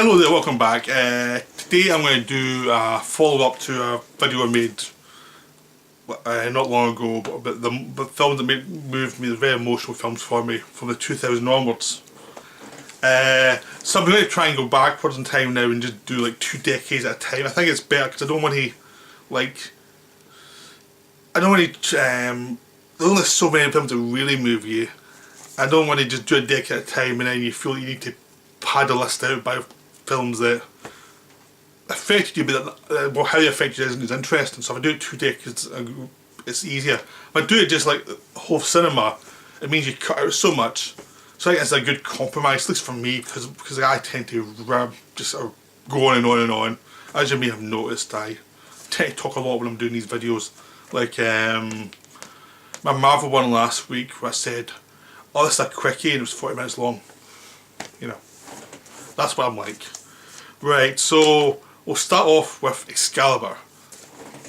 Hello there, welcome back. Today I'm going to do a follow-up to a video I made not long ago about the films that moved me, the very emotional films for me from the 2000 onwards. So I'm going to try and go backwards in time now and just do like 2 decades at a time. I think it's better because I don't want to there's only so many films that really move you. I don't want to just do a decade at a time and then you feel like you need to pad a list out by films that affected you, but how they affected you isn't interesting. So if I do it 2 decades, it's easier. If I do it just like the whole cinema, it means you cut out so much. So I think it's a good compromise, at least for me, because I tend to just go on and on and on. As you may have noticed, I tend to talk a lot when I'm doing these videos. Like my Marvel one last week, where I said, "Oh, this is a quickie," and it was 40 minutes long. You know, that's what I'm like. Right, so we'll start off with Excalibur.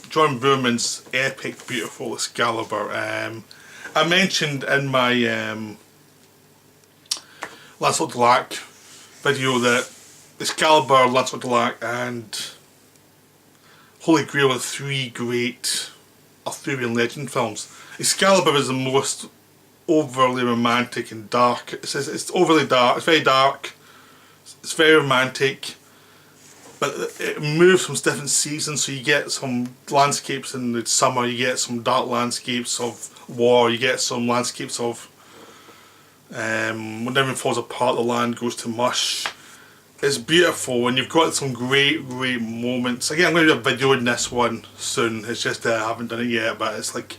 John Boorman's epic, beautiful Excalibur. I mentioned in my Lancelot de Lac video that Excalibur, Lancelot de Lac and Holy Grail are 3 great Arthurian legend films. Excalibur is the most overly romantic and dark. It's overly dark, it's very dark, it's very romantic, but it moves from different seasons, so you get some landscapes in the summer, you get some dark landscapes of war, you get some landscapes of when everything falls apart, the land goes to mush. It's beautiful and you've got some great moments. Again, I'm going to do a video in this one soon, it's just I haven't done it yet, but it's like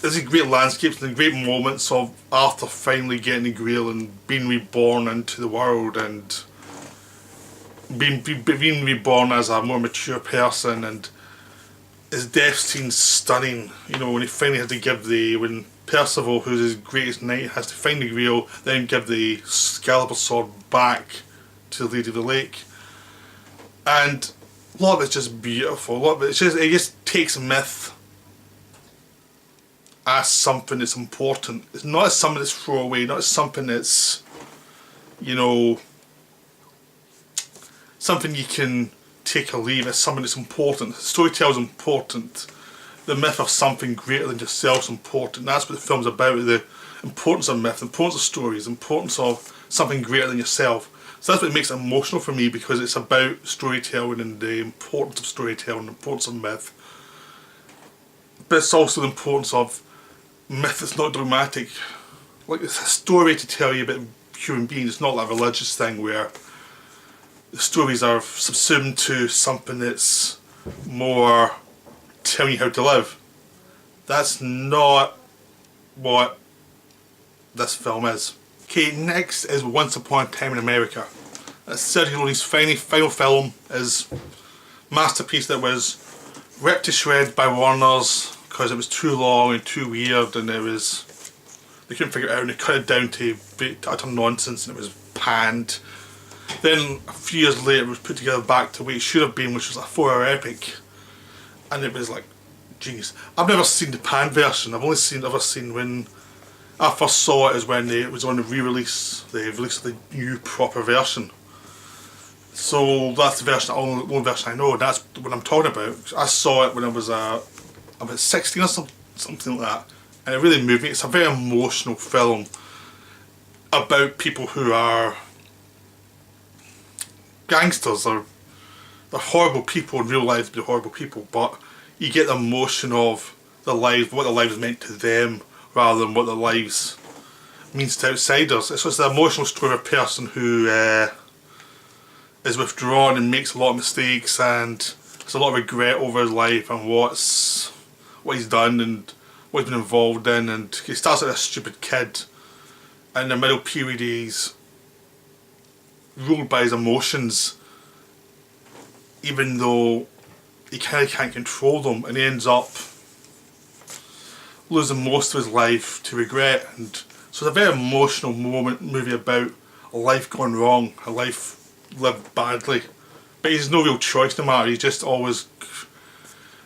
there's great landscapes and great moments of Arthur finally getting the Grail and being reborn into the world and being reborn as a more mature person, and his death scene's stunning. You know, when he finally has to give when Percival, who's his greatest knight, has to find the Grail, then give the Excalibur sword back to the Lady of the Lake. And a lot of it's just beautiful. A lot of it just takes myth as something that's important. It's not as something that's throwaway, not as something that's, you know, something you can take or leave. It's something that's important. Storytelling's important. The myth of something greater than yourself is important. That's what the film's about, the importance of myth, the importance of stories, the importance of something greater than yourself. So that's what makes it emotional for me, because it's about storytelling and the importance of storytelling, the importance of myth. But it's also the importance of myth that's not dramatic. Like, it's a story to tell you about human beings. It's not like a religious thing where the stories are subsumed to something that's more telling you how to live. That's not what this film is. Okay, next is Once Upon a Time in America. That's Sergio Leone's final film, his masterpiece that was ripped to shreds by Warner's because it was too long and too weird, and they couldn't figure it out and they cut it down to utter nonsense and it was panned. Then a few years later it was put together back to what it should have been, which was a 4-hour epic, and it was like genius. I've never seen the panned version. I've only ever seen when I first saw it is when it was on the re-release. They released the new proper version. So that's the only version I know, and that's what I'm talking about. I saw it when I was about 16 or something like that, and it really moved me. It's a very emotional film about people who are gangsters. They're horrible people in real life, they're horrible people, but you get the emotion of what their lives meant to them rather than what their lives means to outsiders. It's just the emotional story of a person who is withdrawn and makes a lot of mistakes and has a lot of regret over his life and what he's done and what he's been involved in, and he starts like a stupid kid, and in the middle period he's ruled by his emotions even though he kind of can't control them, and he ends up losing most of his life to regret. And so it's a very emotional movie about a life gone wrong, a life lived badly, but he's no real choice no matter. He's just always,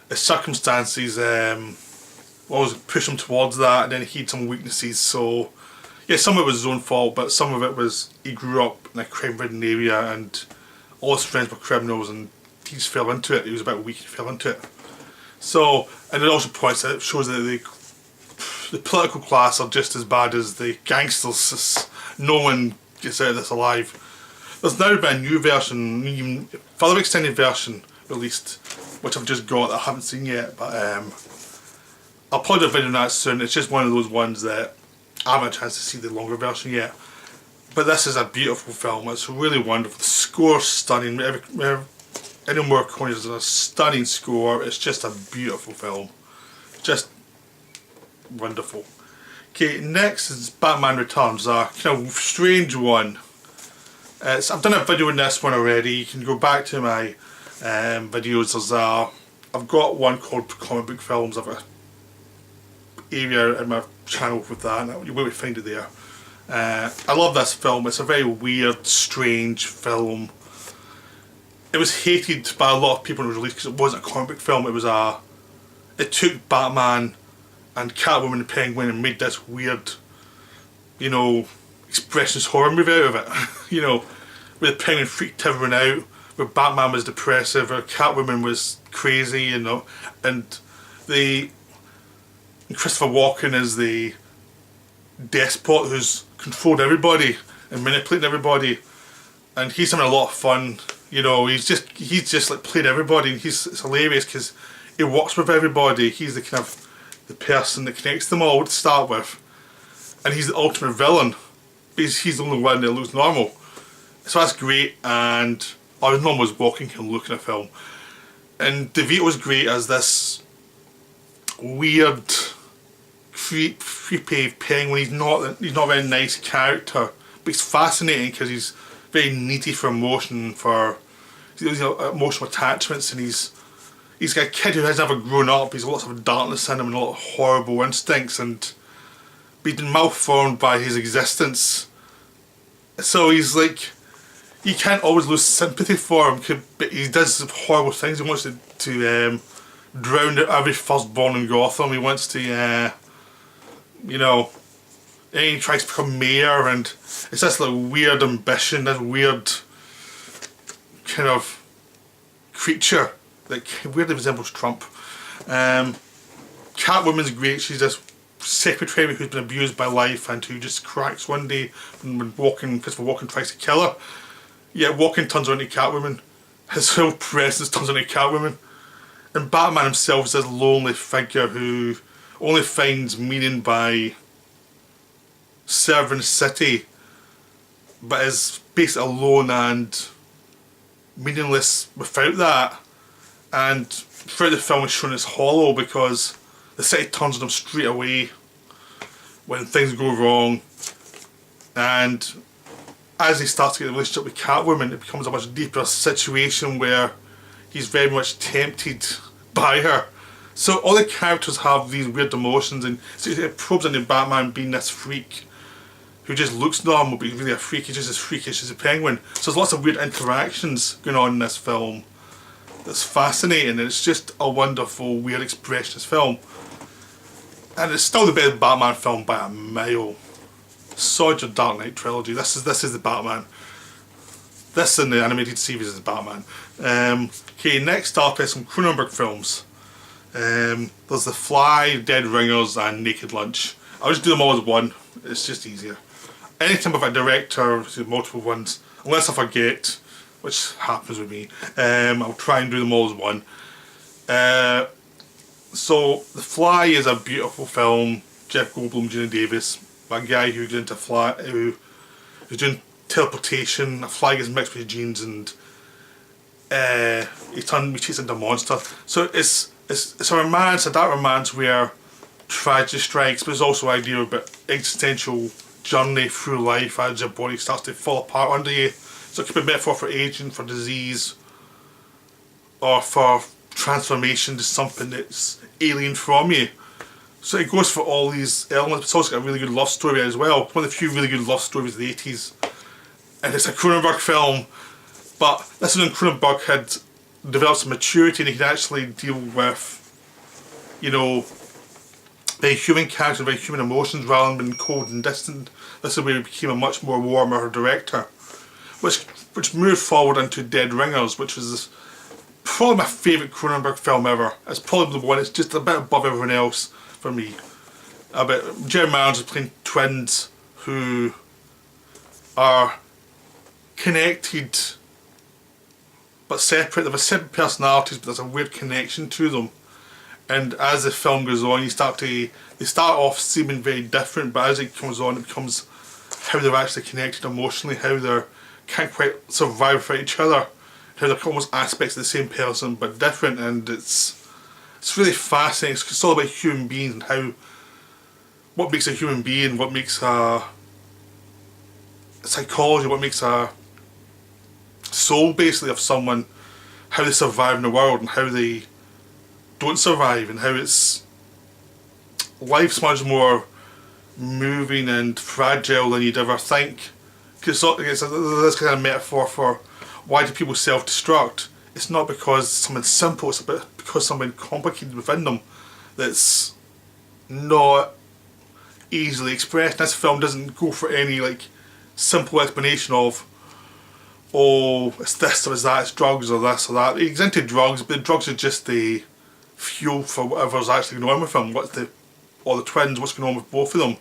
his circumstances always push him towards that, and then he had some weaknesses, so yeah, some of it was his own fault, but some of it was he grew up in a crime-ridden area and all his friends were criminals and he just fell into it. He was a bit weak, he fell into it. So, and it also points out, it shows that the political class are just as bad as the gangsters. No one gets out of this alive. There's now been a new version, even further extended version released, which I've just got that I haven't seen yet, but I'll probably do a video on that soon. It's just one of those ones that I haven't had a chance to see the longer version yet. But this is a beautiful film, it's really wonderful. The score's stunning. Ennio Morricone has a stunning score. It's just a beautiful film. Just wonderful. Okay, next is Batman Returns, a kind of strange one. I've done a video on this one already. You can go back to my videos. I've got one called Comic Book Films. I've got an area in my channel with that, and you will find it there. I love this film. It's a very weird, strange film. It was hated by a lot of people when it was released because it wasn't a comic book film. It took Batman and Catwoman and Penguin and made this weird, you know, expressionist horror movie out of it. You know, where the Penguin freaked everyone out, where Batman was depressive, where Catwoman was crazy, you know, and Christopher Walken is the despot who's controlled everybody and manipulating everybody, and he's having a lot of fun. You know, he's just like playing everybody, and it's hilarious because he works with everybody. He's the kind of the person that connects them all to start with, and he's the ultimate villain. He's the only one that looks normal, so that's great. And his mum was walking and looking at film, and DeVito was great as this weird, creepy penguin. He's not a very nice character, but he's fascinating because he's very needy for emotion, for emotional attachments, and he's got a kid who has never grown up. He's got lots of darkness in him and a lot of horrible instincts, and he's been malformed by his existence. So he's like, you can't always lose sympathy for him, but he does horrible things. He wants to drown every firstborn in Gotham. He wants to, you know, and he tries to become mayor, and it's this like weird ambition, this weird kind of creature that weirdly resembles Trump. Catwoman's great. She's this secretary who's been abused by life and who just cracks one day when Christopher Walken tries to kill her. Yeah, Walken turns her into Catwoman. His whole presence turns her into Catwoman. And Batman himself is this lonely figure who only finds meaning by serving the city, but is basically alone and meaningless without that. And throughout the film it's shown as hollow because the city turns on him straight away when things go wrong, and as he starts to get a relationship with Catwoman, it becomes a much deeper situation where he's very much tempted by her. So all the characters have these weird emotions, and so it probes into Batman being this freak who just looks normal but he's really a freak. He's just as freakish as a penguin. So there's lots of weird interactions going on in this film that's fascinating, and it's just a wonderful, weird, expressionist film. And it's still the best Batman film by a mile. Sod your Dark Knight trilogy. This is the Batman. This in the animated series is Batman. Okay, next up is some Cronenberg films. There's The Fly, Dead Ringers and Naked Lunch. I'll just do them all as one. It's just easier. Anytime I've got a director, multiple ones, unless I forget, which happens with me, I'll try and do them all as one. So The Fly is a beautiful film. Jeff Goldblum, Gina Davis, a guy who's into who's doing teleportation. A fly gets mixed with his genes, and he mutates into a monster. So it's a romance, a dark romance where tragedy strikes, but there's also an idea about existential journey through life as your body starts to fall apart under you. So it could be a metaphor for aging, for disease, or for transformation to something that's alien from you. So it goes for all these elements. It's also got a really good love story as well. One of the few really good love stories of the 80s. And it's a Cronenberg film, but this is when Cronenberg had developed some maturity and he could actually deal with, you know, very human characters, very human emotions rather than being cold and distant. This is where he became a much more warmer director, which moved forward into Dead Ringers, which was probably my favourite Cronenberg film ever. It's probably the one that's just a bit above everyone else for me. Jerry Mans is playing twins who are connected but separate. They have separate personalities, but there's a weird connection to them. And as the film goes on, they start off seeming very different, but as it comes on, it becomes how they're actually connected emotionally, how they can't quite survive without each other, how they're almost aspects of the same person but different. And it's really fascinating. It's all about human beings and how what makes a human being, what makes a psychology, what makes a soul basically of someone, how they survive in the world and how they don't survive, and how life's much more moving and fragile than you'd ever think. Because it's this kind of metaphor for why do people self-destruct. It's not because something simple, it's because something complicated within them that's not easily expressed. This film doesn't go for any simple explanation of, oh, it's this or it's that, it's drugs or this or that. He's into drugs, but the drugs are just the fuel for whatever's actually going on with him. Or the twins, what's going on with both of them.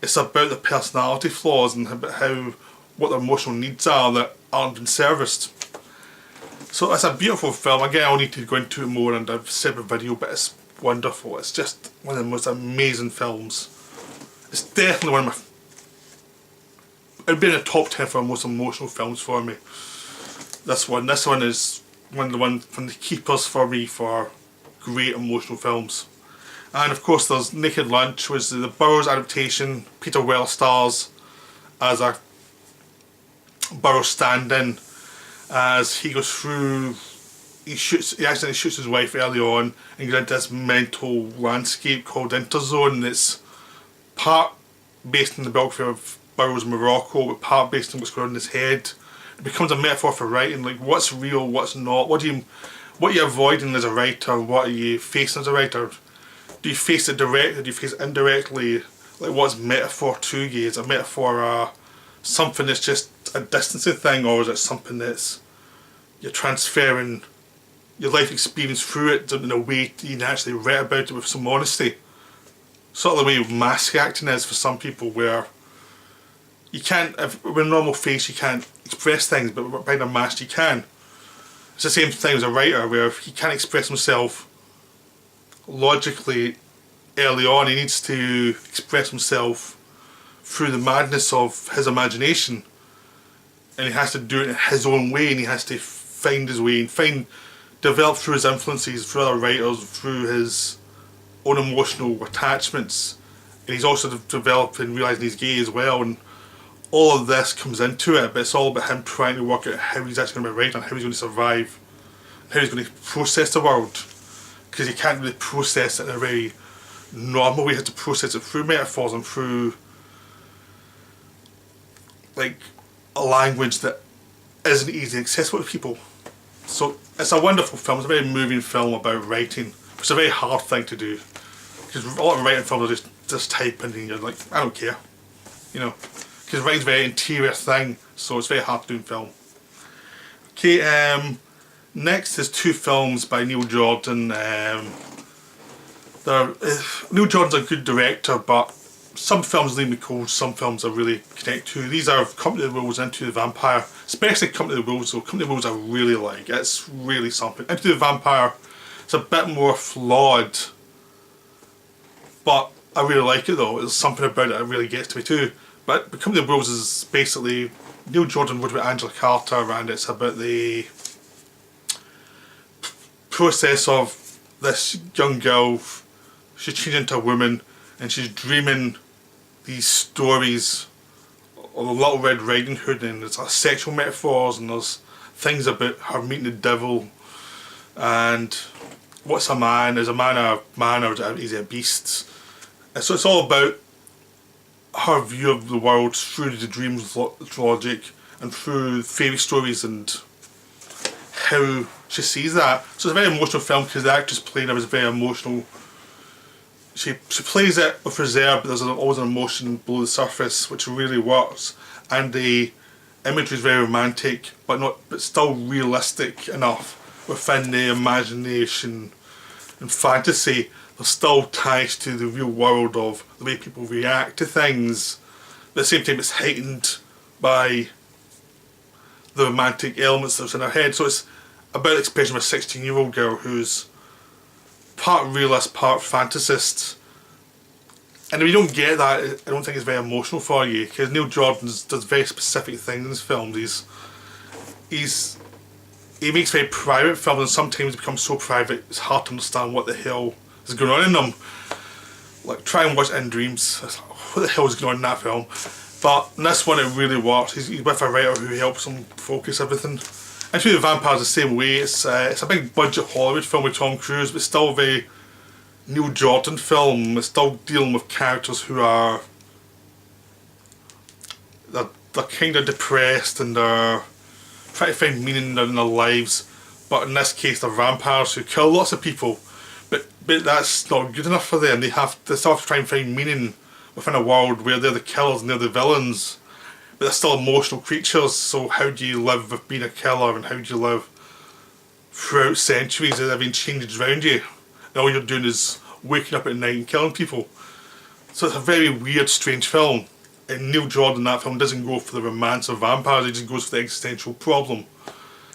It's about the personality flaws and about what their emotional needs are that aren't been serviced. So it's a beautiful film. Again, I'll need to go into it more in a separate video, but it's wonderful. It's just one of the most amazing films. It's definitely one of it'd be in the top 10 for most emotional films for me. This one is one of the keepers for me for great emotional films. And of course there's Naked Lunch, which is the Burroughs adaptation. Peter Weller stars as a Burroughs stand-in as he goes through, he accidentally shoots his wife early on and goes into this mental landscape called Interzone. It's part based in the biography of Burroughs in Morocco, but part based on what's going on in his head. It becomes a metaphor for writing, what's real, what's not, what are you avoiding as a writer, what are you facing as a writer? Do you face it directly, do you face it indirectly? What's metaphor to you? Is a metaphor something that's just a distancing thing, or is it something that's you're transferring your life experience through it in a way that you can actually write about it with some honesty? Sort of the way mask acting is for some people, where you can't, with a normal face you can't express things, but behind a mask you can. It's the same thing as a writer, where if he can't express himself logically early on, he needs to express himself through the madness of his imagination, and he has to do it in his own way, and he has to find his way and develop through his influences, through other writers, through his own emotional attachments. And he's also developing, realising he's gay as well, and all of this comes into it, but it's all about him trying to work out how he's actually going to be writing, how he's going to survive, how he's going to process the world, because he can't really process it in a very normal way. He has to process it through metaphors and through a language that isn't easily accessible to people. So it's a wonderful film. It's a very moving film about writing, which is a very hard thing to do, because a lot of writing films are just typing and you're like, I don't care, because writing's a very interior thing, so it's very hard to do in film. Okay, next is two films by Neil Jordan. Neil Jordan's a good director, but some films leave me cold, some films I really connect to. These are Company of the Wolves, Into the Vampire, especially Company of the Wolves. So Company of the Wolves I really like. It's really something. Into the Vampire, it's a bit more flawed, but I really like it though. There's something about it that really gets to me too. But Company of the Wolves is basically, Neil Jordan wrote about Angela Carter, and it's about the process of this young girl. She's changed into a woman and she's dreaming these stories of the Little Red Riding Hood, and there's sexual metaphors and there's things about her meeting the devil and what's a man? Is a man a man, or is he a beast? And so it's all about her view of the world through the dreams logic and through fairy stories and how she sees that. So it's a very emotional film because the actress playing her was very emotional she plays it with reserve, but there's always an emotion below the surface which really works, and the imagery is very romantic, but still realistic enough within the imagination and fantasy. There's still ties to the real world of the way people react to things. But at the same time, it's heightened by the romantic elements that's in her head. So it's about the expression of a 16-year-old girl who's part realist, part fantasist. And if you don't get that, I don't think it's very emotional for you, because Neil Jordan does very specific things in his films. He makes very private films, and sometimes it becomes so private it's hard to understand what the hell is going on in them. Like, try and watch In Dreams. It's like, what the hell is going on in that film? But in this one, it really works. He's with a writer who helps him focus everything. Actually, The Vampire's the same way. It's a big budget Hollywood film with Tom Cruise, but still a very Neil Jordan film. It's still dealing with characters who are they're kind of depressed, and they're trying to find meaning in their lives. But in this case, they're vampires who kill lots of people. But that's not good enough for them. They still have to try and find meaning within a world where they're the killers and they're the villains. But they're still emotional creatures, so how do you live with being a killer, and how do you live throughout centuries of having changes around you? And all you're doing is waking up at night and killing people. So it's a very weird, strange film. And Neil Jordan in that film doesn't go for the romance of vampires, he just goes for the existential problem.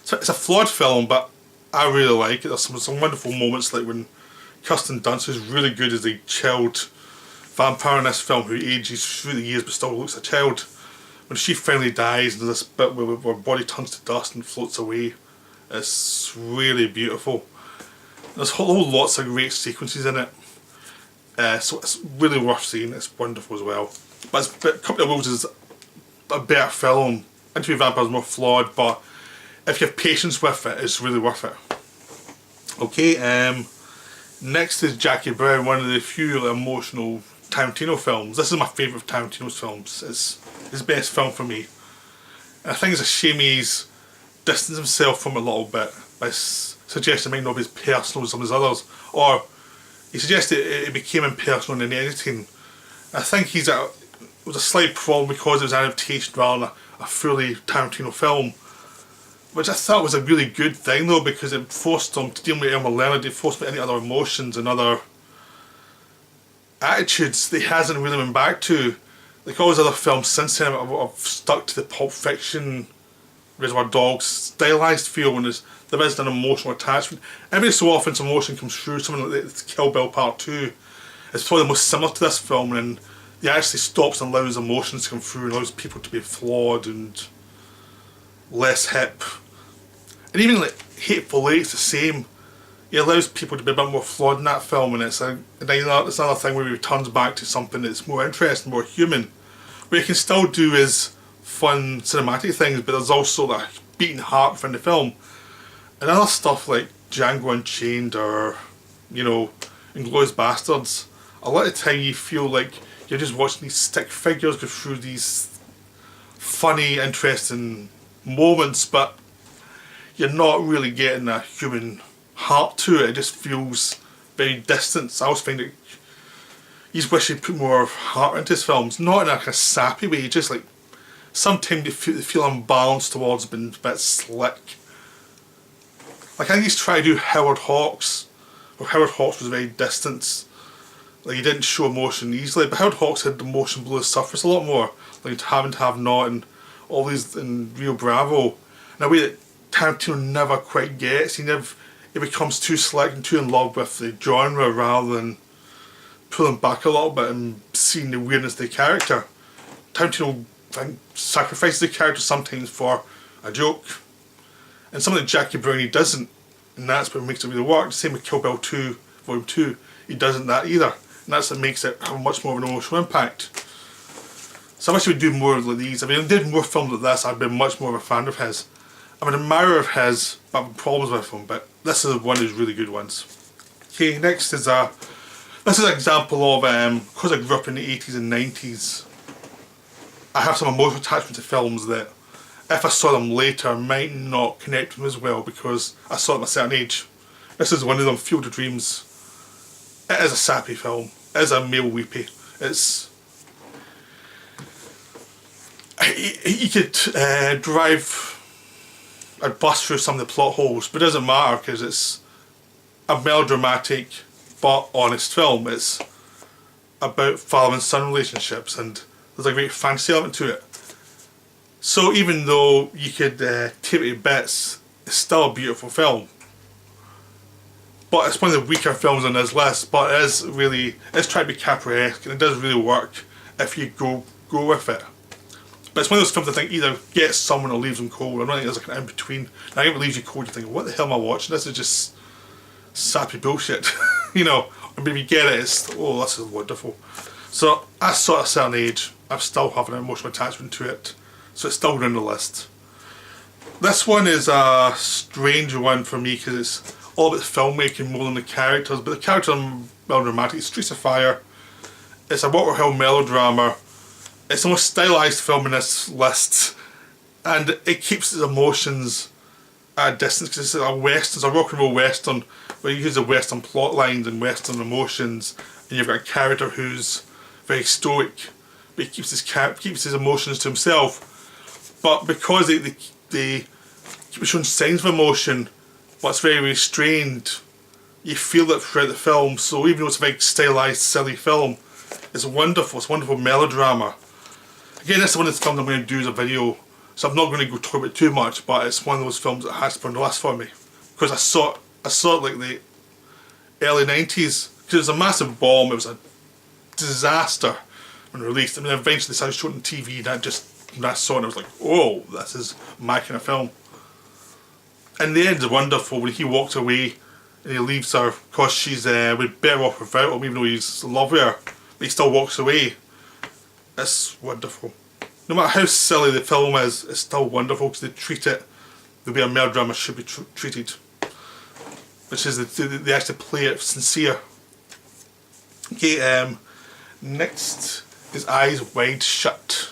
So it's a flawed film, but I really like it. There's some wonderful moments, like when Kirsten Dunst is really good as a child vampire in this film, who ages through the years but still looks a child. When she finally dies, and there's this bit where her body turns to dust and floats away. It's really beautiful. There's lots of great sequences in it. So it's really worth seeing. It's wonderful as well. But Company of Wolves is a better film. Interview with Vampires is more flawed, but if you have patience with it, it's really worth it. Okay, next is Jackie Brown, one of the few emotional Tarantino films. This is my favourite of Tarantino's films. It's his best film for me. And I think it's a shame he's distanced himself from it a little bit by suggesting it might not be as personal as some of his others, or he suggested it became impersonal in the editing. I think it was a slight problem because it was an adaptation rather than a fully Tarantino film, which I thought was a really good thing though, because it forced him to deal with Elmer Leonard, it forced him any other emotions and other attitudes that he hasn't really been back to. Like all his other films since then have stuck to the Pulp Fiction, Reservoir Dogs stylised feel, when there is an emotional attachment. Every so often some emotion comes through, something like Kill Bill Part 2. It's probably the most similar to this film, and he actually stops and allows emotions to come through and allows people to be flawed and less hip. And even like Hateful Eight's the same. He allows people to be a bit more flawed in that film, and it's another thing where he returns back to something that's more interesting, more human. What he can still do is fun cinematic things, but there's also that beating heart within the film. And other stuff like Django Unchained or, Inglourious Bastards, a lot of the time you feel like you're just watching these stick figures go through these funny, interesting moments, but you're not really getting a human heart to it. It just feels very distant. I always find it, you just wish he'd put more heart into his films, not in like a sappy way, just like sometimes they feel unbalanced towards being a bit slick. Like I think he's trying to do Howard Hawks, where Howard Hawks was very distant. Like he didn't show emotion easily, but Howard Hawks had emotion below the surface a lot more, like Have and Have Not and all these in Rio Bravo, in a way that Tarantino never quite gets. He becomes too slick and too in love with the genre rather than pulling back a little bit and seeing the weirdness of the character. Tarantino, I think, sacrifices the character sometimes for a joke, and something that Jackie Brown he doesn't, and that's what makes it really work. The same with Kill Bill 2, Volume 2, he doesn't that either, and that's what makes it have much more of an emotional impact. So I wish he would do more like these. I mean, if he did more films like this, I'd be much more of a fan of his. I'm an admirer of his, but I have problems with him, but this is one of his really good ones. Okay, next is this is an example of, because I grew up in the 80s and 90s, I have some emotional attachment to films that if I saw them later I might not connect with them as well because I saw them at a certain age. This is one of them, Field of Dreams. It is a sappy film. is a male weepy. It's he could drive a bus through some of the plot holes, but it doesn't matter because it's a melodramatic but honest film. It's about father and son relationships, and there's a great fantasy element to it. So even though you could tear it to bits, it's still a beautiful film. But it's one of the weaker films on this list, but it's trying to be Capra-esque, and it does really work if you go with it. But it's one of those films I think either gets someone or leaves them cold. I don't think there's like an in-between. Now, if it leaves you cold, you think, what the hell am I watching? This is just sappy bullshit. You know, or maybe you get it, it's, oh, this is wonderful. So, at sort of a certain age, I still have an emotional attachment to it. So it's still on the list. This one is a strange one for me because it's all about the filmmaking more than the characters. But the characters are melodramatic. It's Streets of Fire. It's a Walker Hill melodrama. It's the most stylised film in this list. And it keeps its emotions at a distance because it's a western, it's a rock and roll western where you use the western plot lines and western emotions, and you've got a character who's very stoic, but he keeps his emotions to himself. But because they keep showing signs of emotion, but it's very restrained, you feel it throughout the film. So even though it's a very stylised, silly film, it's wonderful. It's wonderful melodrama. Again, this is one of the films I'm going to do as a video, so I'm not going to go talk about it too much. But it's one of those films that has to be on the list for me because I saw it like the early 90s. Because it was a massive bomb. It was a disaster when released. I mean, eventually they started showing it on TV, and I saw it and I was like, oh, this is my kind of film. And the end's wonderful when he walks away and he leaves her because she's we're better off without him, even though he's in love with her, but he still walks away. It's wonderful. No matter how silly the film is, it's still wonderful because they treat it the way a melodrama should be treated, which is they actually play it sincere. Okay, next is Eyes Wide Shut.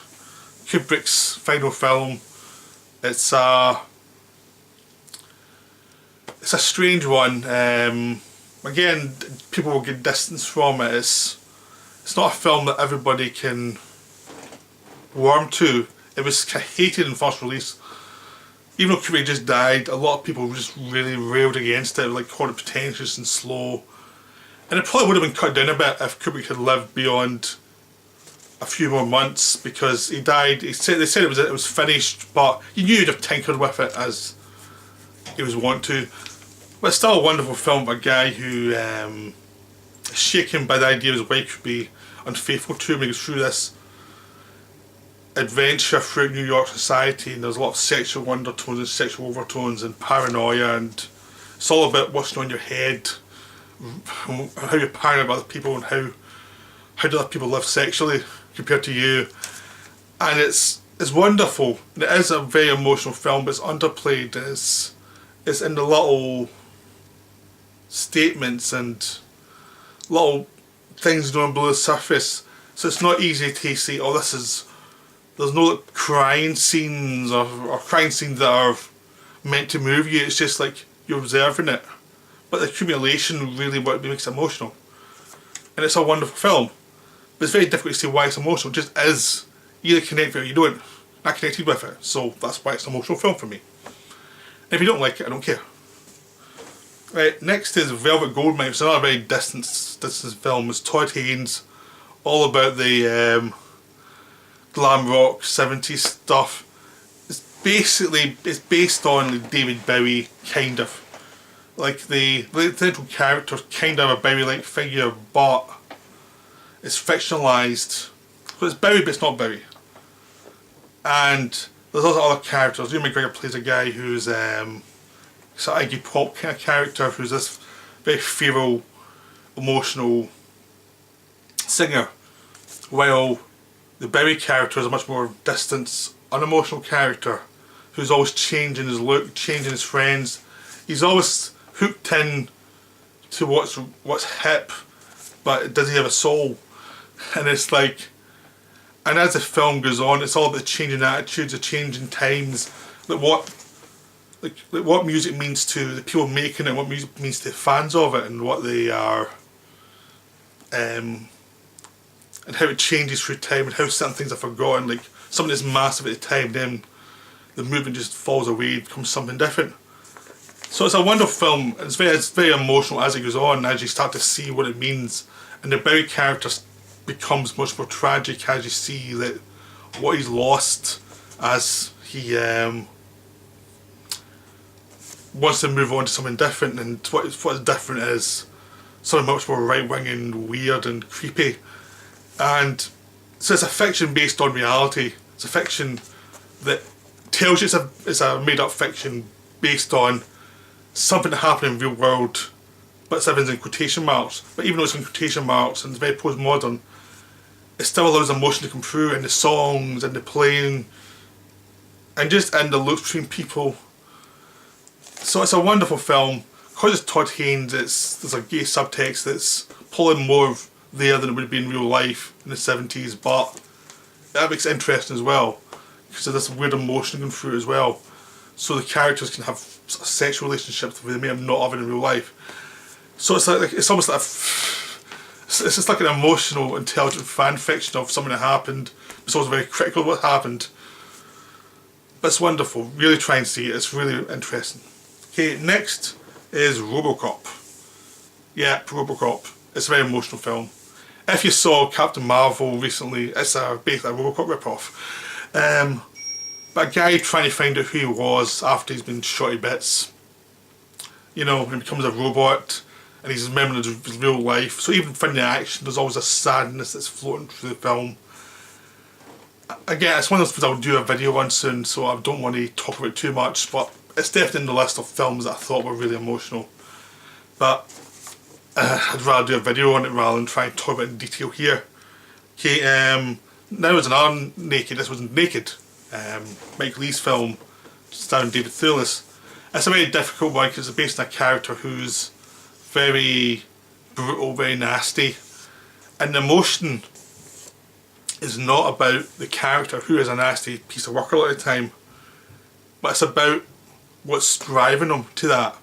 Kubrick's final film. It's a strange one. Again, people will get distance from it. It's not a film that everybody can warm to. It was hated in first release. Even though Kubrick just died, a lot of people just really railed against it, like called it pretentious and slow. And it probably would have been cut down a bit if Kubrick had lived beyond a few more months, because he died. They said it was finished, but you knew he'd have tinkered with it as he was wont to. But it's still a wonderful film of a guy who is shaken by the idea his wife could be unfaithful to him. He goes through this adventure through New York society, and there's a lot of sexual undertones and sexual overtones and paranoia, and it's all about what's on your head, how you're paranoid about other people, and how do other people live sexually compared to you. And it's wonderful. And it is a very emotional film, but it's underplayed. It's in the little statements and little things going below the surface. So it's not easy to see, oh, there's no like crying scenes or crying scenes that are meant to move you. It's just like you're observing it. But the accumulation really makes it emotional. And it's a wonderful film. But it's very difficult to say why it's emotional. It just is. You either connect with it or you don't. Not connected with it. So that's why it's an emotional film for me. And if you don't like it, I don't care. Right, next is Velvet Goldmine. It's another very distant film. It's Todd Haynes. All about the glam rock 70s stuff. It's based on David Bowie, kind of. Like the central character's kind of a Bowie-like figure, but it's fictionalised. So it's Bowie, but it's not Bowie. And there's also other characters. Ewan McGregor plays a guy who's sort of Iggy Pop kind of character, who's this very feral, emotional singer, while the Bowie character is a much more distant, unemotional character who's always changing his look, changing his friends. He's always hooked in to what's hip, but does he have a soul? And it's like, and as the film goes on, it's all about changing attitudes, the changing times, like what music means to the people making it, what music means to the fans of it, and what they are and how it changes through time and how certain things are forgotten. Like something that's massive at the time, then the movement just falls away, becomes something different. So it's a wonderful film. It's very emotional as it goes on, as you start to see what it means, and the Bowie character becomes much more tragic as you see that what he's lost as he wants to move on to something different, and what's different is something much more right-wing and weird and creepy. And so it's a fiction based on reality. It's a fiction that tells you it's a made-up fiction based on something that happened in the real world, but everything's in quotation marks. But even though it's in quotation marks and it's very postmodern, it still allows emotion to come through in the songs and the playing and just in the looks between people. So it's a wonderful film. Because it's Todd Haynes, there's a gay subtext that's pulling more there than it would be in real life in the 70s, but that makes it interesting as well, because there's this weird emotion going through it as well. So the characters can have sexual relationships that they may have not have in real life. So it's almost like it's just like an emotional, intelligent fan fiction of something that happened. It's also very critical of what happened. But it's wonderful. Really try and see it. It's really interesting. Okay, next is RoboCop. Yeah, RoboCop. It's a very emotional film. If you saw Captain Marvel recently, it's basically a RoboCop ripoff. But a guy trying to find out who he was after he's been shot to bits. You know, when he becomes a robot and he's remembering his real life. So even from the action, there's always a sadness that's floating through the film. Again, it's one of those things I'll do a video on soon, so I don't want to talk about it too much, but it's definitely in the list of films that I thought were really emotional. But I'd rather do a video on it rather than try and talk about it in detail here. Okay, now there's another Naked. This was Naked, Mike Leigh's film, starring David Thewlis. It's a very difficult one because it's based on a character who's very brutal, very nasty, and the emotion is not about the character who is a nasty piece of work a lot of the time, but it's about what's driving him to that.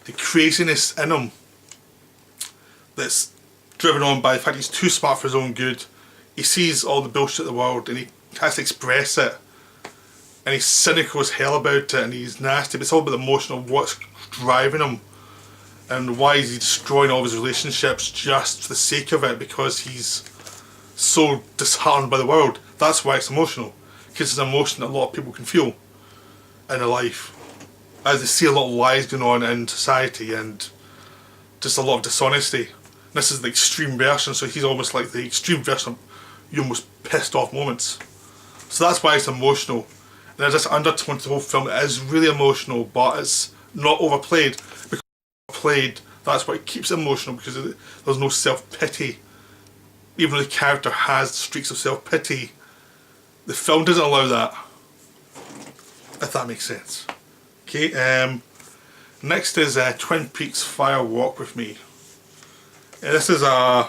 The craziness in him that's driven on by the fact he's too smart for his own good. He sees all the bullshit in the world and he has to express it, and he's cynical as hell about it and he's nasty, but it's all about the emotion of what's driving him and why is he destroying all his relationships just for the sake of it, because he's so disheartened by the world. That's why it's emotional, because it's an emotion that a lot of people can feel in their life as they see a lot of lies going on in society and just a lot of dishonesty. And this is the extreme version, so he's almost like the extreme version of your most pissed off moments. So that's why it's emotional. And there's this undertone to the whole film. It is really emotional, but it's not overplayed. Because it's overplayed, that's what keeps it emotional, because there's no self-pity. Even though the character has streaks of self-pity, the film doesn't allow that, if that makes sense. Okay, next is Twin Peaks Fire Walk With Me. This is a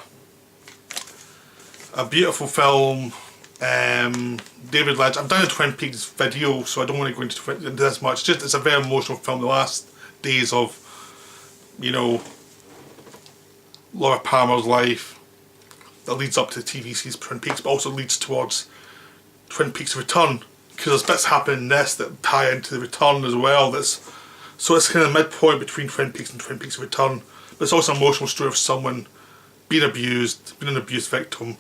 beautiful film. David Lynch. I've done a Twin Peaks video, so I don't want to go into this much. It's a very emotional film. The last days of, you know, Laura Palmer's life that leads up to the TV series Twin Peaks, but also leads towards Twin Peaks Return, because there's bits happening in this that tie into the Return as well. So it's kind of midpoint between Twin Peaks and Twin Peaks Return, but it's also an emotional story of someone being abused, being an abused victim,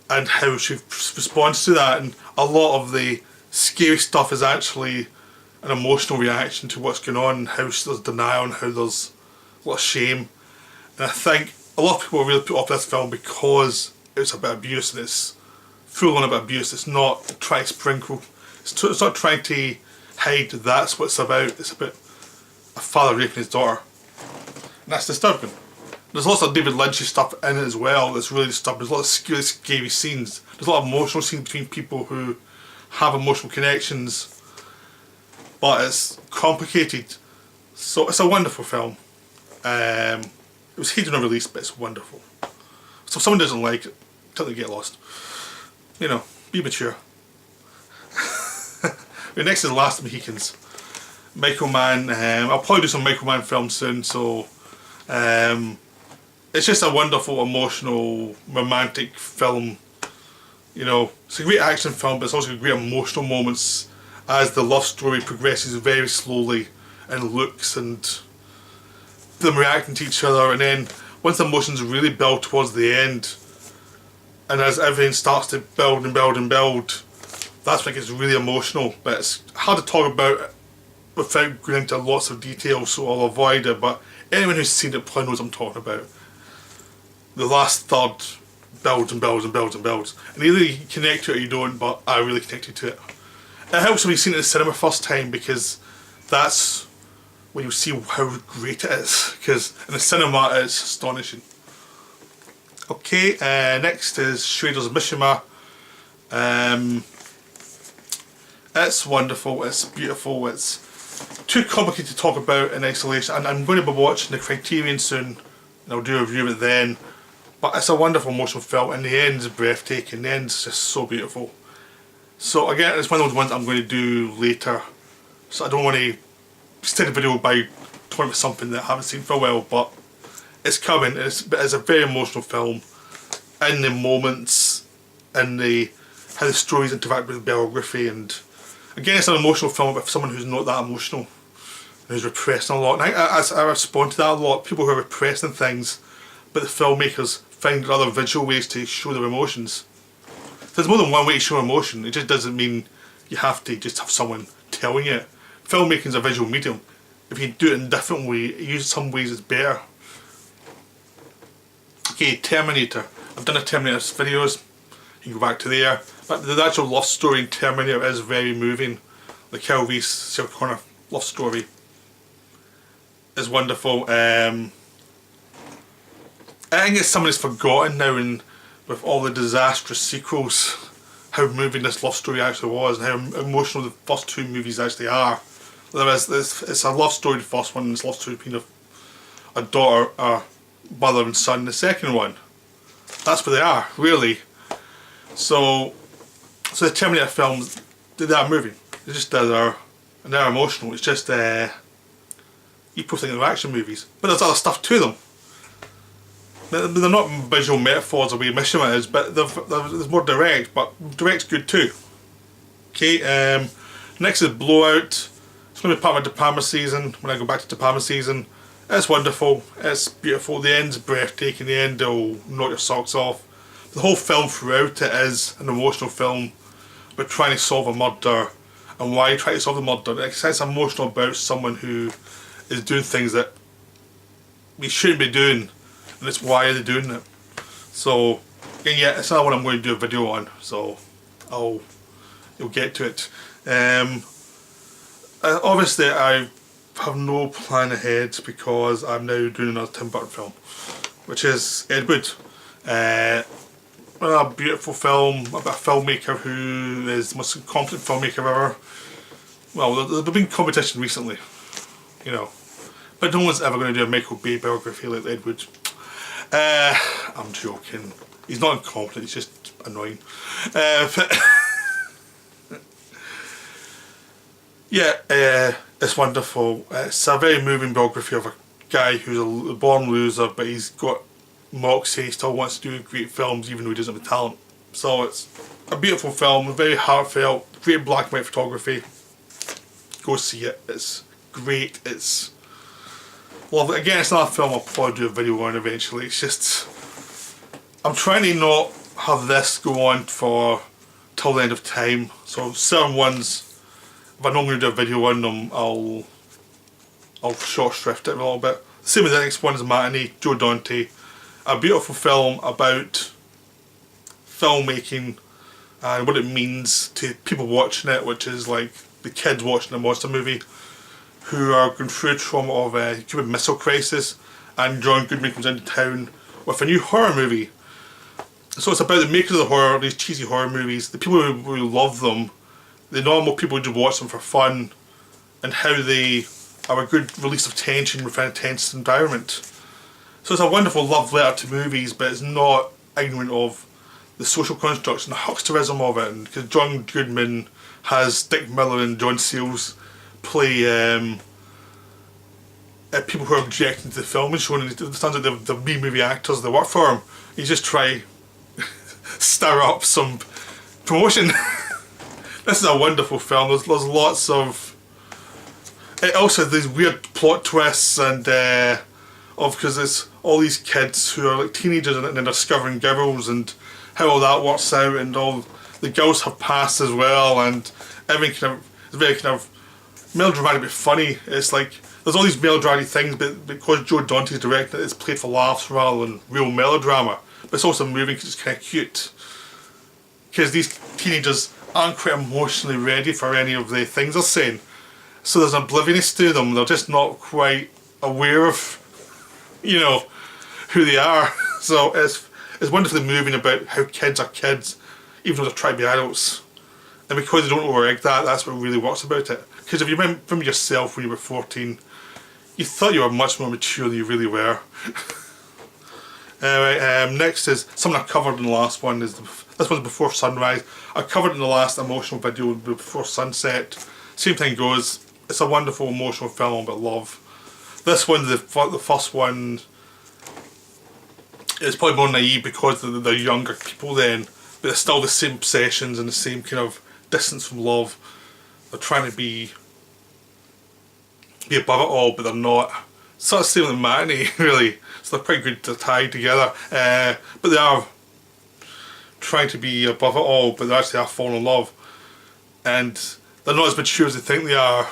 and how she responds to that. And a lot of the scary stuff is actually an emotional reaction to what's going on, and how there's denial and how there's a lot of shame. And I think a lot of people are really put off this film because it's about abuse, and it's full on about abuse. It's not trying to sprinkle, it's not trying to hide that's what it's about. It's about a father raping his daughter, and that's disturbing. There's lots of David Lynch stuff in it as well that's really disturbing. There's a lot of scary scenes. There's a lot of emotional scenes between people who have emotional connections, but it's complicated. So it's a wonderful film. It was hidden on release, but it's wonderful. So if someone doesn't like it, tell them to get lost. You know, be mature. Next is The Last of the Mohicans. Michael Mann. I'll probably do some Michael Mann films soon, so it's just a wonderful, emotional, romantic film. You know, it's a great action film, but it's also got great emotional moments as the love story progresses very slowly and looks and them reacting to each other, and then once the emotions really build towards the end, and as everything starts to build and build and build, that's when it gets really emotional. But it's hard to talk about without going into lots of detail, so I'll avoid it. But anyone who's seen it probably knows what I'm talking about. The last third builds and builds and builds and builds, and either you connect to it or you don't, but I really connected to it. It helps when you've seen it in the cinema first time, because that's when you see how great it is, because in the cinema it's astonishing. Okay, next is Shredder's Mishima. It's wonderful, it's beautiful, it's too complicated to talk about in isolation, and I'm going to be watching the Criterion soon, and I'll do a review of it then. But it's a wonderful emotional film, and the end is breathtaking, the end is just so beautiful. So again, it's one of those ones I'm going to do later, so I don't want to extend the video by talking about something that I haven't seen for a while, but it's coming. It's a very emotional film, in the moments, and how the stories interact with the biography, and again it's an emotional film about someone who's not that emotional, who's repressing a lot. And I respond to that a lot, people who are repressing things, but the filmmakers find other visual ways to show their emotions. There's more than one way to show emotion, it just doesn't mean you have to just have someone telling you it. Filmmaking is a visual medium. If you do it in a different way, use some ways it's better. Okay, Terminator. I've done a Terminator videos, you can go back to there. But the actual love story in Terminator is very moving. The Kyle Reese, Sarah Connor love story is wonderful. I think it's something that's forgotten now, and with all the disastrous sequels, how moving this love story actually was, and how emotional the first two movies actually are. It's a love story, the first one, and it's a love story between a daughter, a mother and son, the second one. That's where they are, really. So the Terminator films, they are moving. They're emotional. It's just you probably think they're action movies, but there's other stuff to them. They're not visual metaphors the way Mishima is, but there's more direct, but direct's good too. Okay, next is Blowout. It's going to be part of my De Palma season, when I go back to De Palma season. It's wonderful, it's beautiful, the end's breathtaking, the end will knock your socks off. The whole film throughout it is an emotional film about trying to solve a murder, and why you try to solve the murder. It's emotional about someone who is doing things that we shouldn't be doing, and it's why are they doing it. So again, yeah, it's another one I'm going to do a video on, so you'll get to it. Obviously I have no plan ahead because I'm now doing another Tim Burton film, which is Ed Wood. A beautiful film about a filmmaker who is the most competent filmmaker ever. Well, there's been competition recently, you know, but no one's ever going to do a Michael Bay biography like Ed Wood. I'm joking. He's not incompetent, he's just annoying. Yeah, it's wonderful. It's a very moving biography of a guy who's a born loser, but he's got moxie, he still wants to do great films even though he doesn't have the talent. So it's a beautiful film, very heartfelt, great black and white photography. Go see it, it's great, it's lovely. Again, it's not a film I'll probably do a video on eventually. It's just, I'm trying to not have this go on for till the end of time. So certain ones, if I know I'm going to do a video on them, I'll short shrift it a little bit. Same with the next one is Matinee, Joe Dante. A beautiful film about filmmaking and what it means to people watching it, which is like the kids watching a monster movie who are going through trauma of a Cuban Missile Crisis, and John Goodman comes into town with a new horror movie. So it's about the makers of the horror, these cheesy horror movies, the people who love them, the normal people who do watch them for fun, and how they are a good release of tension within a tense environment. So it's a wonderful love letter to movies, but it's not ignorant of the social constructs and the hucksterism of it. Because John Goodman has Dick Miller and John Sayles play people who are objecting to the film and showing it turns out the B-movie actors that work for him. You just try stir up some promotion. This is a wonderful film. There's lots of. It also has these weird plot twists and because it's all these kids who are like teenagers and they're discovering girls and how all that works out, and all the girls have passed as well, and everything kind of is very kind of melodramatic but funny. It's like there's all these melodramatic things, but because Joe Dante's directing it, it's played for laughs rather than real melodrama. But it's also moving because it's kind of cute. Because these teenagers aren't quite emotionally ready for any of the things they're saying. So there's an obliviousness to them. They're just not quite aware of, you know, who they are. So it's wonderfully moving about how kids are kids, even though they're trying to be adults. And because they don't overact that, that's what really works about it. Because if you remember yourself when you were 14, you thought you were much more mature than you really were. Anyway, next is something I covered in the last one. This one's Before Sunrise. I covered it in the last emotional video, Before Sunset. Same thing goes. It's a wonderful emotional film about love. This one, the first one, is probably more naive because they're younger people then, but it's still the same obsessions and the same kind of distance from love. They're trying to be above it all, but they're not. Sort of same with the Matinee, really. So they're quite good to tie together. But they are trying to be above it all, but they actually are falling in love. And they're not as mature as they think they are.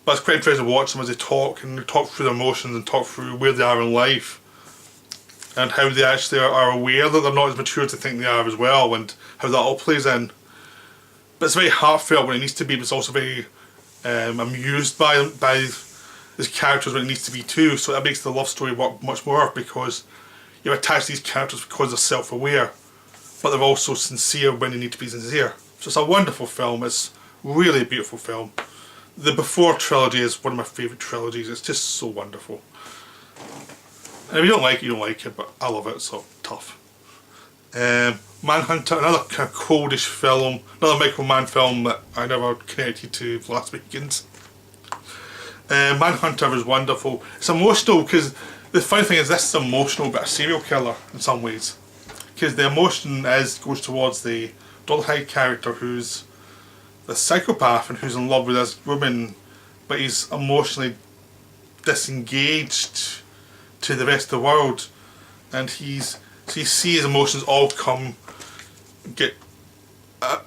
But it's quite interesting to watch them as they talk, and they talk through their emotions and talk through where they are in life. And how they actually are aware that they're not as mature as they think they are as well, and how that all plays in. But it's very heartfelt when it needs to be, but it's also very amused by his characters when it needs to be too. So that makes the love story work much more, because you're attached to these characters because they're self-aware, but they're also sincere when they need to be sincere. So it's a wonderful film. It's really a beautiful film. The Before trilogy is one of my favourite trilogies. It's just so wonderful. And if you don't like it, you don't like it, but I love it, so tough. Manhunter, another kind of coldish film, another Michael Mann film that I never connected to last weekend. Manhunter is wonderful. It's emotional because the funny thing is this is emotional but a serial killer in some ways. Because the emotion goes towards the Dollar character who's the psychopath and who's in love with this woman, but he's emotionally disengaged to the rest of the world, and so you see his emotions all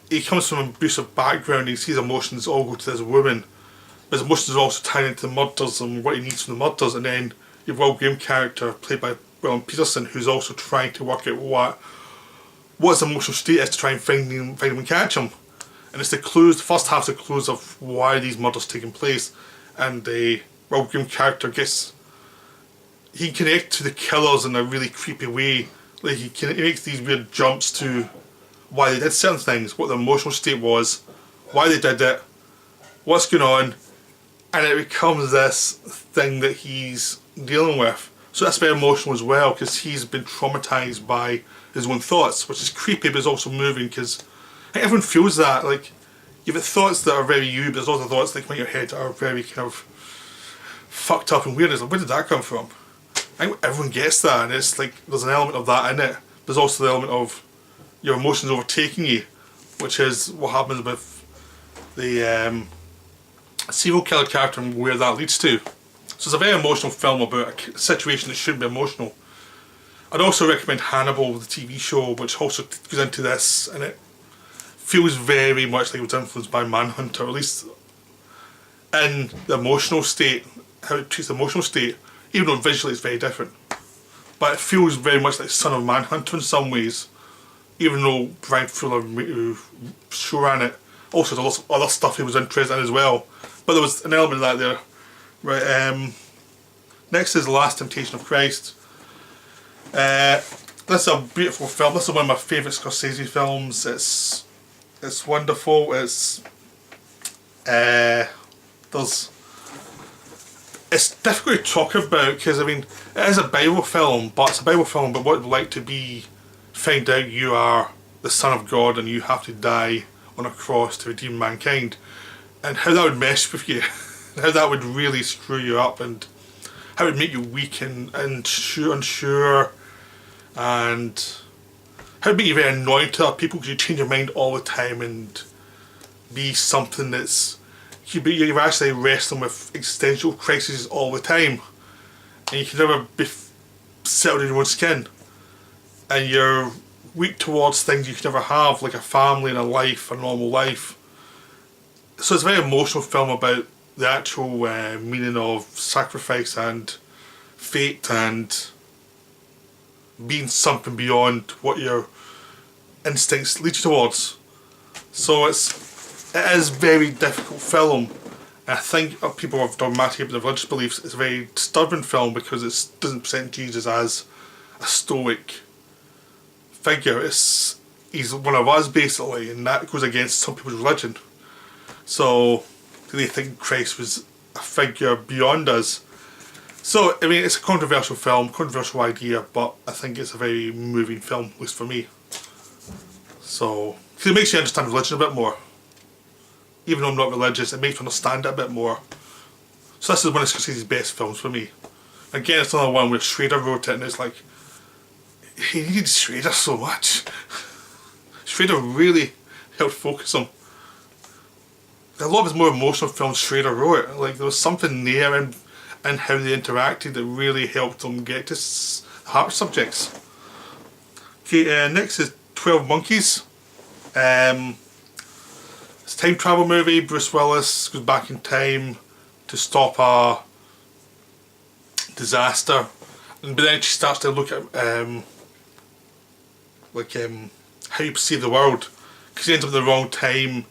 he comes from an abusive background. He sees emotions all go to this woman. His emotions are also tied into the murders and what he needs from the murders, and then you've Will Graham character played by William Peterson, who's also trying to work out what his emotional state is to try and find him and catch him. And it's the clues, the first half's the clues of why these murders taking place, and the Will Graham character he connects to the killers in a really creepy way. Like he makes these weird jumps to why they did certain things, what their emotional state was, why they did it, what's going on, and it becomes this thing that he's dealing with. So that's very emotional as well, because he's been traumatised by his own thoughts, which is creepy but it's also moving, because I think everyone feels that. Like, you've got thoughts that are very you, but there's also thoughts that come in your head that are very kind of fucked up and weird. It's like, where did that come from? I think everyone gets that, and it's like there's an element of that in it. There's also the element of your emotions overtaking you, which is what happens with the serial killer character and where that leads to. So it's a very emotional film about a situation that shouldn't be emotional. I'd also recommend Hannibal, the TV show, which also goes into this, and it feels very much like it was influenced by Manhunter, at least in the emotional state, how it treats the emotional state, even though visually it's very different. But it feels very much like Son of Manhunter in some ways, even though Brian Fuller ran it. Also there's lots of other stuff he was interested in as well, but there was an element of that there. Right, next is The Last Temptation of Christ. This is a beautiful film. This is one of my favourite Scorsese films. It's wonderful. It's difficult to talk about because I mean it is a Bible film, but it's a Bible film. But what it would like to be, find out you are the Son of God and you have to die on a cross to redeem mankind, and how that would mess with you, how that would really screw you up. And how it would make you weak and unsure, and how it would make you very annoying to other people because you change your mind all the time and be something that's you're actually wrestling with existential crises all the time, and you can never be settled in your own skin, and you're weak towards things you can never have, like a family and a life, a normal life. So it's a very emotional film about the actual meaning of sacrifice and fate and being something beyond what your instincts lead you towards. So it is a very difficult film. I think people have dogmatic about their religious beliefs. It's a very disturbing film because it doesn't present Jesus as a stoic figure. He's one of us basically, and that goes against some people's religion. So they think Christ was a figure beyond us. So I mean, it's a controversial film, controversial idea, but I think it's a very moving film, at least for me. So, because it makes you understand religion a bit more. Even though I'm not religious, it makes me understand it a bit more. So this is one of Scorsese's best films for me. Again, it's another one where Schrader wrote it, and it's like, he needed Schrader so much. Schrader really helped focus him. A lot of his more emotional films Schrader wrote, like there was something there in how they interacted that really helped him get to heart subjects. Okay, next is 12 Monkeys. It's a time travel movie. Bruce Willis goes back in time to stop a disaster, but then she starts to look at how you perceive the world, because he ends up in the wrong time,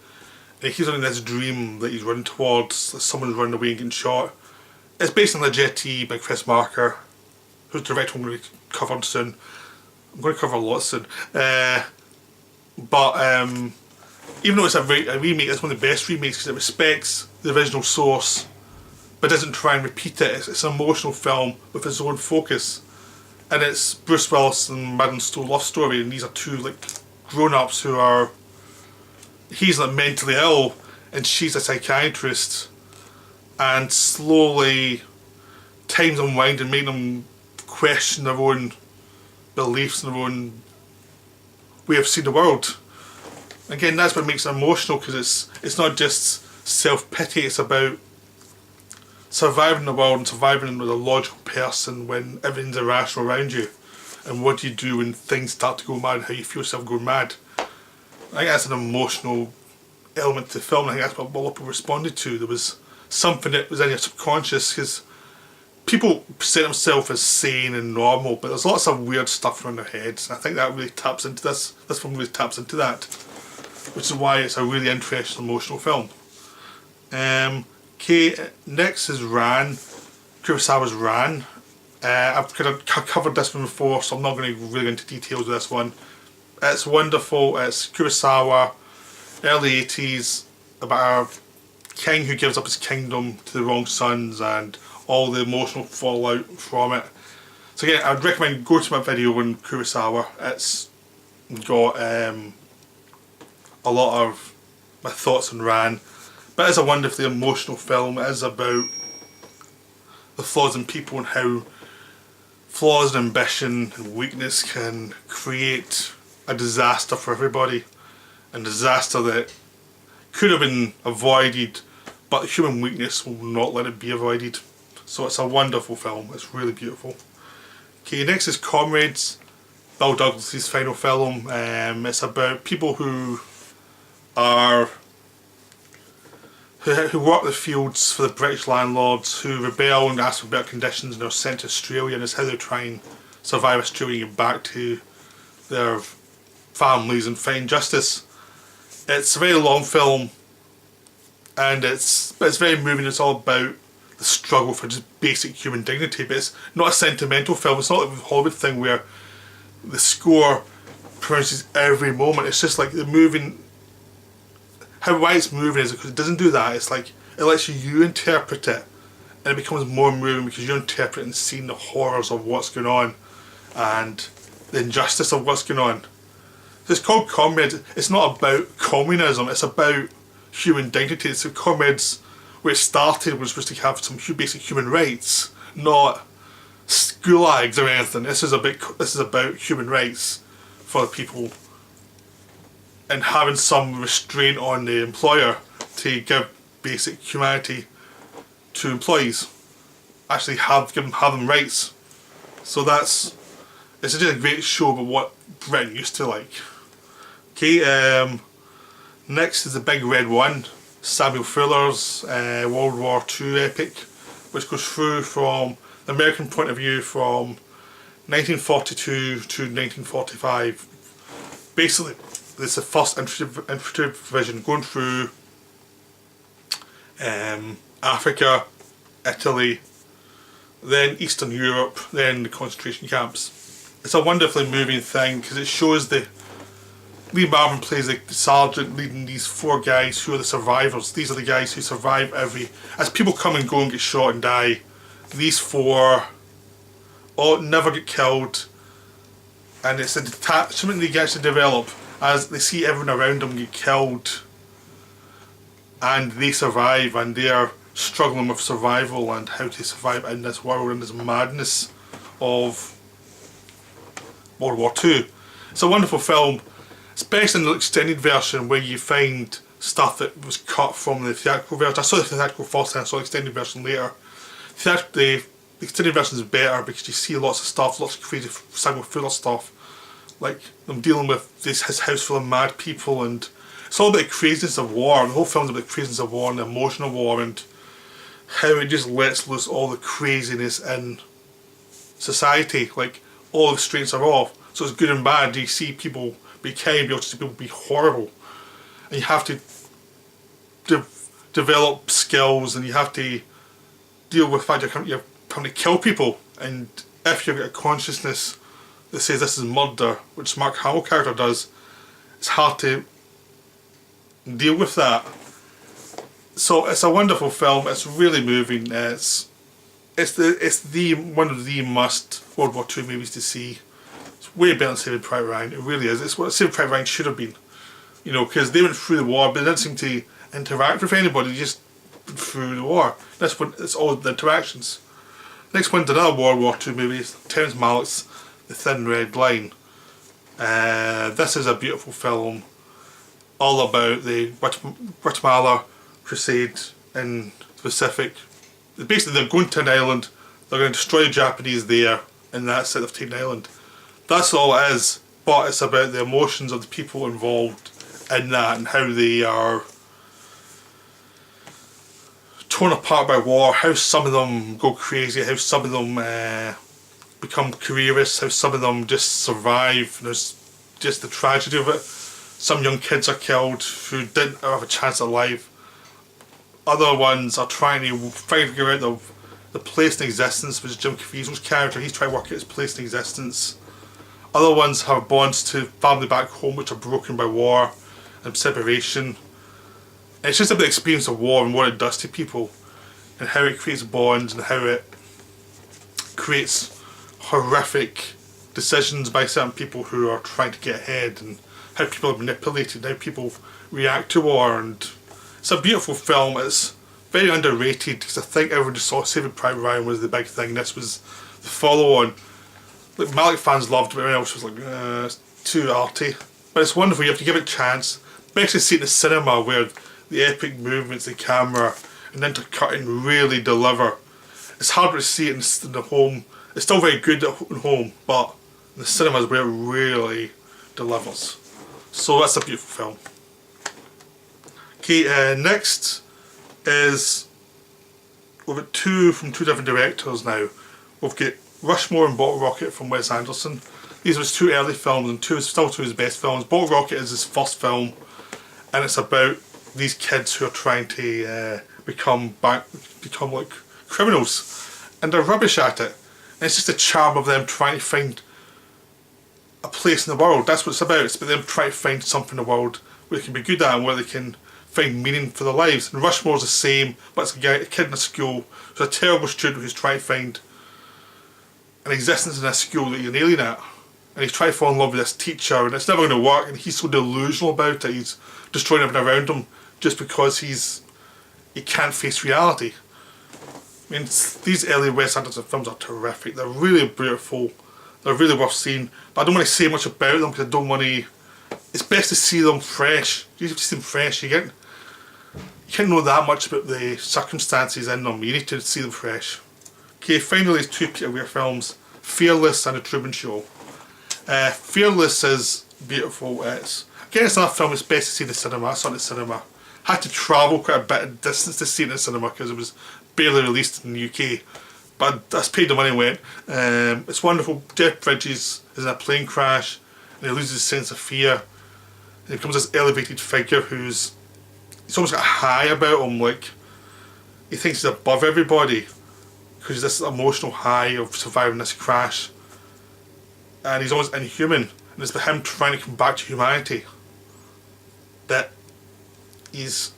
and he's on this dream that he's running towards, that someone's running away and getting shot. It's based on Leggetti by Chris Marker, whose director I'm going to be covering soon. I'm going to cover a lot soon. Even though it's a remake, it's one of the best remakes because it respects the original source but doesn't try and repeat it. It's an emotional film with its own focus, and it's Bruce Willis and Madeleine Stowe love story, and these are two like grown-ups who are, he's like mentally ill and she's a psychiatrist, and slowly time's unwind and making them question their own beliefs and their own way of seeing the world. Again, that's what makes it emotional, because it's not just self-pity, it's about surviving the world and surviving with a logical person when everything's irrational around you, and what do you do when things start to go mad and how you feel yourself going mad. I think that's an emotional element to the film, and I think that's what a lot of people responded to. There was something that was in your subconscious, because people present themselves as sane and normal, but there's lots of weird stuff around their heads, and I think that really taps into this film really taps into that, which is why it's a really interesting emotional film. Okay, next is Ran, Kurosawa's Ran. I've kind of covered this one before, so I'm not going to really go into details of this one. It's wonderful. It's Kurosawa, early 80s, about a king who gives up his kingdom to the wrong sons and all the emotional fallout from it. So again, I'd recommend go to my video on Kurosawa. It's got a lot of my thoughts on Ran, but it's a wonderfully emotional film. It is about the flaws in people and how flaws and ambition and weakness can create a disaster for everybody, a disaster that could have been avoided, but human weakness will not let it be avoided. So it's a wonderful film. It's really beautiful. Okay, next is Comrades, Bill Douglas's final film. It's about people who work the fields for the British landlords, who rebel and ask for better conditions, and are sent to Australia, and it's how they try and survive Australia and get back to their families and find justice. It's a very long film, and it's very moving. It's all about the struggle for just basic human dignity, but it's not a sentimental film. It's not like the Hollywood thing where the score pronounces every moment. It's just like the moving. Why it's moving is because it doesn't do that. It's like it lets you interpret it, and it becomes more moving because you're interpreting and seeing the horrors of what's going on and the injustice of what's going on. So it's called Comrades. It's not about communism. It's about human dignity. It's the Comrades where it started was supposed to have some basic human rights, not gulags or anything. This is about human rights for the people, and having some restraint on the employer to give basic humanity to employees. Actually give them rights. So it's just a great show about what Britain used to like. Okay, next is The Big Red One, Samuel Fuller's World War II epic, which goes through from the American point of view from 1942 to 1945. Basically, this is the first infantry division going through Africa, Italy, then Eastern Europe, then the concentration camps. It's a wonderfully moving thing because it shows Lee Marvin plays the sergeant leading these four guys who are the survivors. These are the guys who survive as people come and go and get shot and die. These four all never get killed, and it's a detachment they get to develop as they see everyone around them get killed, and they survive, and they are struggling with survival and how to survive in this world, in this madness of World War II. It's a wonderful film, especially in the extended version where you find stuff that was cut from the theatrical version. I saw the theatrical first and I saw the extended version later. The extended version is better because you see lots of stuff, lots of crazy Samuel Fuller stuff, like them dealing with his house full of mad people, and it's all about the craziness of war. The whole film's about the craziness of war and the emotion of war and how it just lets loose all the craziness in society. Like, all the restraints are off, so it's good and bad. You see people be kind, you also see people be horrible, and you have to develop skills, and you have to deal with the fact you're having to kill people, and if you've got a consciousness that says this is murder, which Mark Hamill character does, it's hard to deal with that. So it's a wonderful film. It's really moving. It's one of the must World War II movies to see. It's way better than Saving Private Ryan. It really is. It's what Saving Private Ryan should have been. You know, because they went through the war, but they didn't seem to interact with anybody. They just went through the war. That's what it's all the interactions. Next one's another World War II movie. Terrence Malick's The Thin Red Line. This is a beautiful film, all about the Guatemala Crusade in the Pacific. Basically, they're going to an island, they're going to destroy the Japanese there, and that's it, they've taken the island. That's all it is, but it's about the emotions of the people involved in that and how they are torn apart by war, how some of them go crazy, how some of them become careerists, how some of them just survive. There's just the tragedy of it. Some young kids are killed who didn't have a chance at life. Other ones are trying to figure out the place in existence, which is Jim Caviezel's character. He's trying to work out his place in existence. Other ones have bonds to family back home which are broken by war and separation. And it's just about the experience of war and what it does to people, and how it creates bonds and how it creates horrific decisions by certain people who are trying to get ahead, and how people are manipulated, how people react to war. And it's a beautiful film. It's very underrated because I think everyone just saw Saving Private Ryan was the big thing. This was the follow-on. Like, Malick fans loved it, but everyone else was like, it's too arty. But it's wonderful. You have to give it a chance. Especially see it in the cinema where the epic movements, the camera and intercutting really deliver. It's harder to see it in the home. It's still very good at home, but in the cinema is where it really delivers. So that's a beautiful film. Okay, next is, we've got two from two different directors now. We've got Rushmore and Bottle Rocket from Wes Anderson. These are his two early films, and still two of his best films. Bottle Rocket is his first film, and it's about these kids who are trying to become like criminals, and they're rubbish at it. And it's just the charm of them trying to find a place in the world. That's what it's about. It's about them trying to find something in the world where they can be good at and where they can find meaning for their lives. And Rushmore's the same, but it's a kid in a school who's a terrible student who's trying to find an existence in a school that he's an alien at. And he's trying to fall in love with this teacher, and it's never going to work, and he's so delusional about it. He's destroying everything around him just because he can't face reality. I mean, these early Wes Anderson films are terrific. They're really beautiful. They're really worth seeing. But I don't want to say much about them because I don't want to. It's best to see them fresh. You have to see them fresh. You can't know that much about the circumstances in them. You need to see them fresh. Okay, finally, two Peter Weir films: Fearless and The Truman Show. Fearless is beautiful. It's another film it's best to see in the cinema. I saw it in the cinema. Had to travel quite a bit of distance to see it in the cinema because it was barely released in the UK. But I paid the money and went. It's wonderful. Jeff Bridges is in a plane crash and he loses his sense of fear. And he becomes this elevated figure he's almost got a high about him, like he thinks he's above everybody because this emotional high of surviving this crash. And he's almost inhuman, and it's about him trying to come back to humanity that he's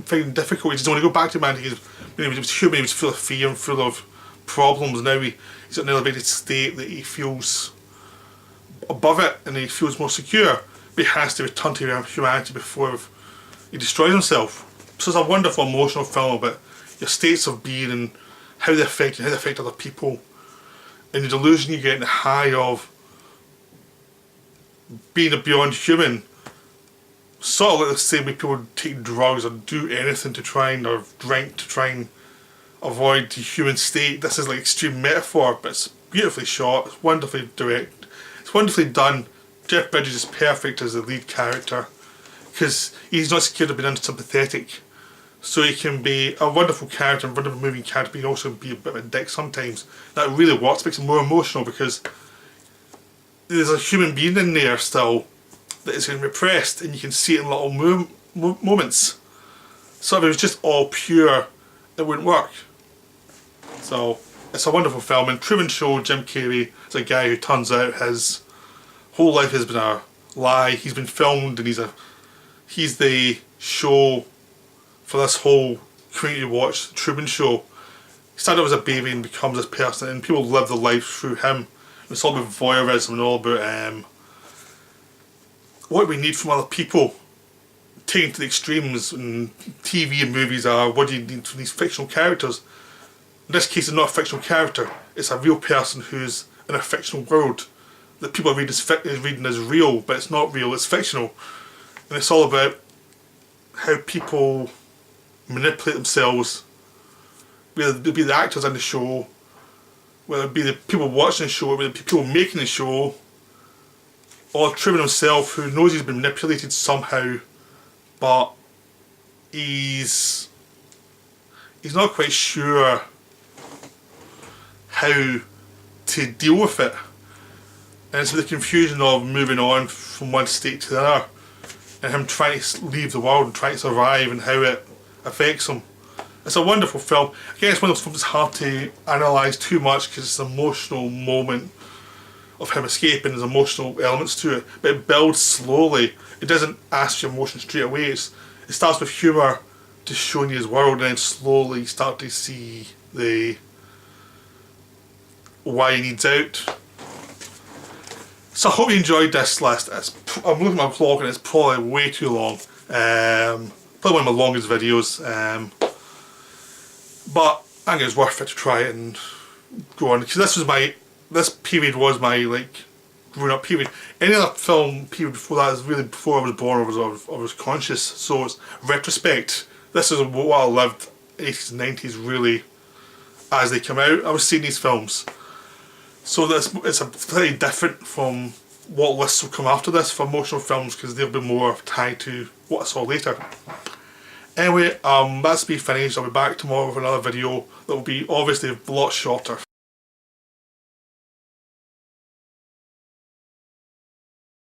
finding difficult. He doesn't want to go back to humanity. He was human, he was full of fear and full of problems. Now he's at an elevated state that he feels above it and he feels more secure, but he has to return to humanity before he destroys himself. So it's a wonderful emotional film about your states of being and how they affect you, how they affect other people, and the delusion you get in the high of being a beyond human. Sort of like the same way people take drugs or do anything to try and, or drink to try and avoid the human state. This is like extreme metaphor, but it's beautifully shot, it's wonderfully direct, it's wonderfully done. Jeff Bridges is perfect as the lead character because he's not scared of being unsympathetic. So he can be a wonderful character, a wonderful moving character, but he can also be a bit of a dick sometimes. That really works, makes him more emotional because there's a human being in there still that is getting repressed, and you can see it in little moments. So if it was just all pure, it wouldn't work. So it's a wonderful film. And Truman Show, Jim Carrey is a guy who turns out his whole life has been a lie. He's been filmed, and he's the show for this whole community to watch, the Truman Show. He started out as a baby and becomes this person, and people live their life through him. It's all about voyeurism and all about what we need from other people, taken to the extremes. And TV and movies are, what do you need from these fictional characters? In this case, it's not a fictional character, it's a real person who's in a fictional world that people are reading as real, but it's not real, it's fictional. And it's all about how people manipulate themselves, whether it be the actors in the show, whether it be the people watching the show, whether it be people making the show, or Truman himself, who knows he's been manipulated somehow, but he's not quite sure how to deal with it. And it's the confusion of moving on from one state to the other, and him trying to leave the world and trying to survive, and how it affects him. It's a wonderful film. Again, it's one of those films that's hard to analyse too much because it's an emotional moment of him escaping. There's emotional elements to it, but it builds slowly. It doesn't ask your emotion straight away. It starts with humour, just showing you his world, and then slowly you start to see why he needs out. So I hope you enjoyed this list. I'm looking at my vlog and it's probably way too long. Probably one of my longest videos. But I think it's worth it to try it and go on, because this period was my grown up period. Any other film period before that is really before I was born or I was conscious. So it's retrospect. This is what I lived 80s and 90s really as they come out. I was seeing these films. So it's a very different from what lists will come after this for emotional films, because they'll be more tied to what I saw later. Anyway, that's me finished. I'll be back tomorrow with another video that will be obviously a lot shorter.